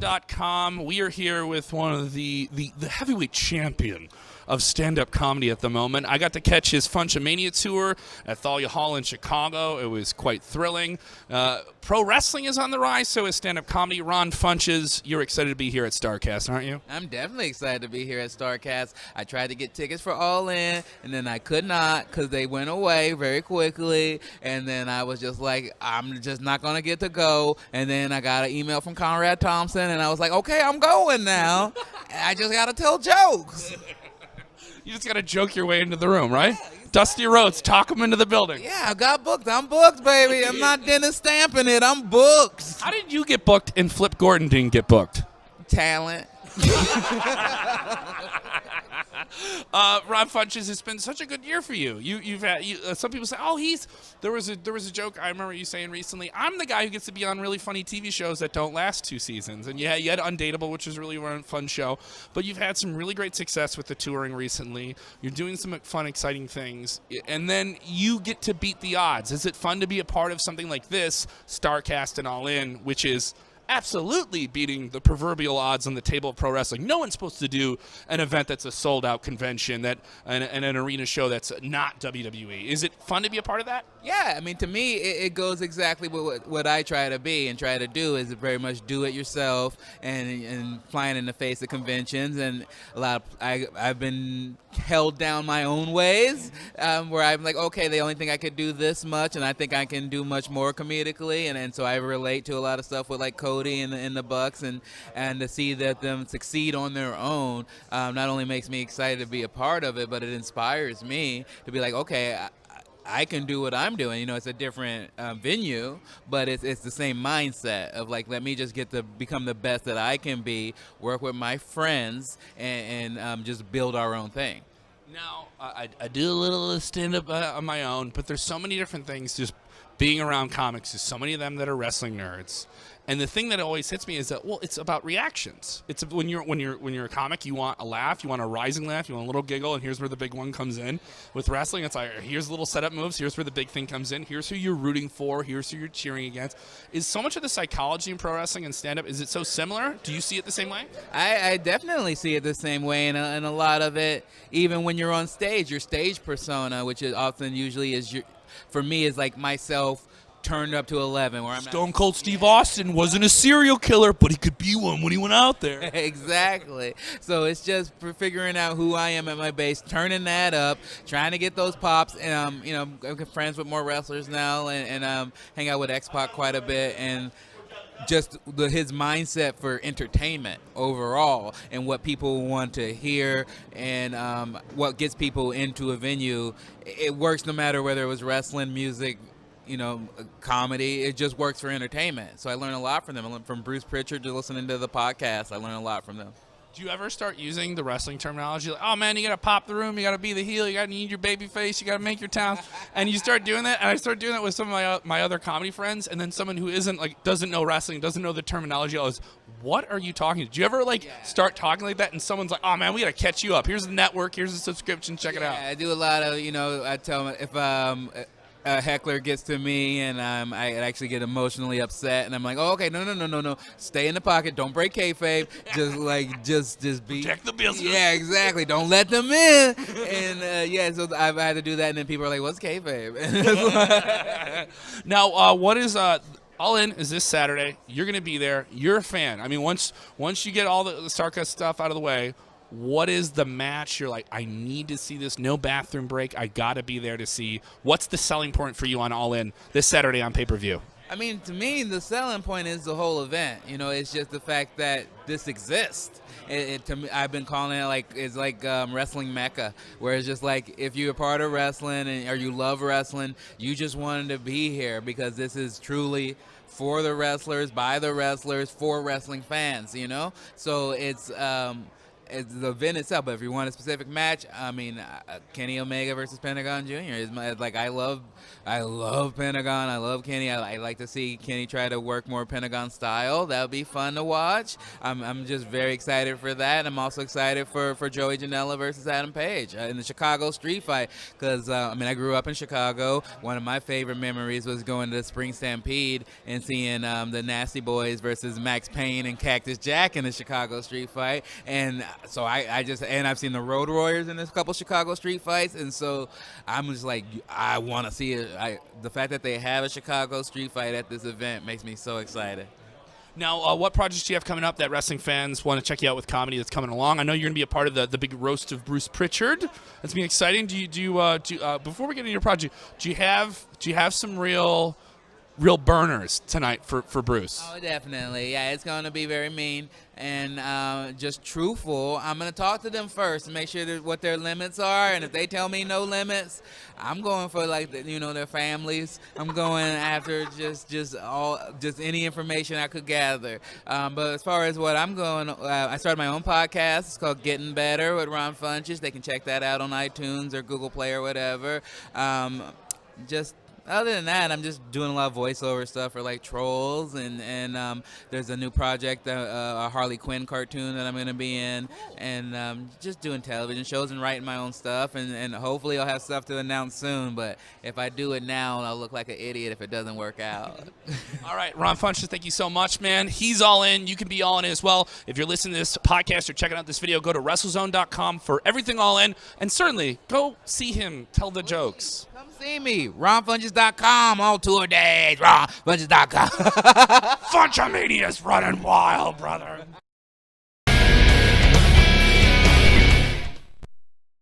WrestleZone.com. We are here with one of the heavyweight champion of stand-up comedy at the moment. I got to catch his Funches tour at Thalia Hall in Chicago. It was quite thrilling. Pro wrestling is on the rise, so is stand-up comedy. Ron Funches, you're excited to be here at StarCast, aren't you? I'm definitely excited to be here at StarCast. I tried to get tickets for All In, and then I could not because they went away very quickly. And then I was just like, I'm just not going to get to go. And then I got an email from Conrad Thompson, and I was like, okay, I'm going now. I just got to tell jokes. You just got to joke your way into the room, right? Yeah, Dusty Rhodes, talk him into the building. Yeah, I got booked. I'm booked, baby. I'm not Dennis stamping it. I'm booked. How did you get booked and Flip Gordon didn't get booked? Talent. Ron Funches, it's been such a good year for you. You've had some people say, oh, there was a joke I remember you saying recently. I'm the guy who gets to be on really funny TV shows that don't last 2 seasons. And yeah, you had Undateable, which was really a fun show. But you've had some really great success with the touring recently. You're doing some fun, exciting things, and then you get to beat the odds. Is it fun to be a part of something like this, StarCast and All In, which is absolutely beating the proverbial odds on the table of pro wrestling? No one's supposed to do an event that's a sold-out convention, and an arena show that's not WWE. Is it fun to be a part of that? Yeah, I mean, to me, it goes exactly what I try to be and try to do is very much do it yourself and flying in the face of conventions. And I've been held down my own ways where I'm like, okay, the only thing I could do this much, and I think I can do much more comedically. And so I relate to a lot of stuff with like Cody and the Bucks, and to see that them succeed on their own not only makes me excited to be a part of it, but it inspires me to be like, okay, I can do what I'm doing. You know, it's a different venue, but it's the same mindset of like, let me just get to become the best that I can be, work with my friends, and just build our own thing. Now, I do a little stand-up on my own, but there's so many different things just being around comics. There's so many of them that are wrestling nerds. And the thing that always hits me is that, well, it's about reactions. It's when you're a comic, you want a laugh, you want a rising laugh, you want a little giggle, and here's where the big one comes in. With wrestling, it's like, here's little setup moves, here's where the big thing comes in, here's who you're rooting for, here's who you're cheering against. Is so much of the psychology in pro wrestling and stand-up, is it so similar? Do you see it the same way? I definitely see it the same way, and a lot of it, even when you're on stage, your stage persona, which is often usually is for me is like myself turned up to 11, where I'm Stone Cold Steve Austin wasn't a serial killer, but he could be one when he went out there. Exactly. So it's just for figuring out who I am at my base, turning that up, trying to get those pops, and I'm friends with more wrestlers now, and hang out with X-Pac quite a bit, and just his mindset for entertainment overall and what people want to hear, and what gets people into a venue. It works no matter whether it was wrestling, music, comedy. It just works for entertainment. So I learned a lot from them. I learned from Bruce Pritchard to listening to the podcast. I learned a lot from them. Do you ever start using the wrestling terminology? Like, oh, man, you got to pop the room. You got to be the heel. You got to need your baby face. You got to make your town. And you start doing that. And I start doing that with some of my other comedy friends. And then someone who doesn't know wrestling, doesn't know the terminology, goes, what are you talking to? Do you ever start talking like that? And someone's like, oh, man, we got to catch you up. Here's the network. Here's the subscription. Check it out. I do a lot of, I tell them if a heckler gets to me and I actually get emotionally upset, and I'm like, oh, okay, no, stay in the pocket, don't break kayfabe, just be protect the business. Yeah, exactly. Don't let them in. And so I've had to do that, and then people are like, what's kayfabe? Now, what is All In is this Saturday. You're going to be there. You're a fan. I mean, once you get all the StarCast stuff out of the way, what is the match you're like, I need to see this, no bathroom break, I got to be there to see? What's the selling point for you on All In this Saturday on pay-per-view? I mean, to me, the selling point is the whole event. It's just the fact that this exists. To me, I've been calling it it's like wrestling mecca, where it's just like if you're a part of wrestling or you love wrestling, you just wanted to be here because this is truly for the wrestlers, by the wrestlers, for wrestling fans, So it's it's the event itself. But if you want a specific match, I mean, Kenny Omega versus Pentagon Jr. is like I love Pentagon. I love Kenny. I like to see Kenny try to work more Pentagon style. That would be fun to watch. I'm just very excited for that. I'm also excited for Joey Janela versus Adam Page in the Chicago street fight because I mean I grew up in Chicago. One of my favorite memories was going to the Spring Stampede and seeing the Nasty Boys versus Max Payne and Cactus Jack in the Chicago street fight. And so I've seen the Road Warriors in a couple Chicago street fights, and so I'm just like I want to see it. The fact that they have a Chicago street fight at this event makes me so excited. Now, what projects do you have coming up that wrestling fans want to check you out with comedy that's coming along? I know you're going to be a part of the big roast of Bruce Pritchard. That's been exciting. Before we get into your project, do you have some real burners tonight for Bruce? Oh, definitely. Yeah, it's going to be very mean and just truthful. I'm going to talk to them first and make sure that what their limits are. And if they tell me no limits, I'm going for their families. I'm going after just any information I could gather. But as far as what I'm going, I started my own podcast. It's called Getting Better with Ron Funches. They can check that out on iTunes or Google Play or whatever. Other than that, I'm just doing a lot of voiceover stuff for like Trolls, and there's a new project, a Harley Quinn cartoon that I'm going to be in, and just doing television shows and writing my own stuff, and hopefully I'll have stuff to announce soon. But if I do it now, I'll look like an idiot if it doesn't work out. All right, Ron Funches, thank you so much, man. He's all in. You can be all in as well. If you're listening to this podcast or checking out this video, go to WrestleZone.com for everything all in, and certainly go see him tell the jokes. Come see me, RonFunches.com, all tour days, RonFunches.com. Funchomania's running wild, brother.